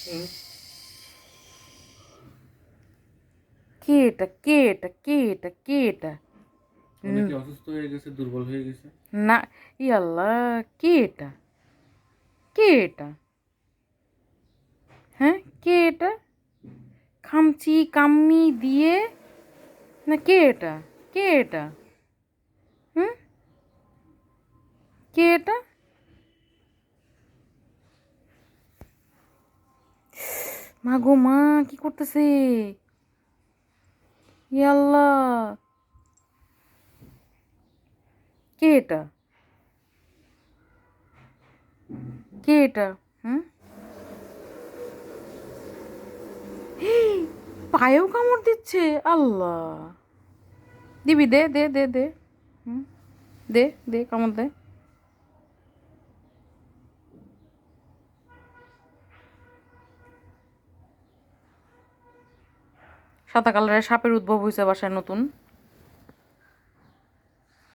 হুম। কে এটা, কে এটা, কে এটা, কে এটা? অনেকে অসুস্থ হয়ে গেছে, দুর্বল হয়ে গেছে। না, ই আল্লাহ, কে এটা, কে এটা? হ্যাঁ, কে এটা? খামচি কাম্মি দিয়ে, না কে এটা, কে এটা? হুম, কে এটা? মা গো মা, কি করতেছে? ই আল্লাহ, কে এটা, কে এটা? হুম, পায়েও কামড় দিচ্ছে, আল্লাহ। দিবি, দে দে দে দে। হুম, দে দে, কামড় দে। সাদা কালারের সাপের উদ্ভব হয়েছে বাসায় নতুন।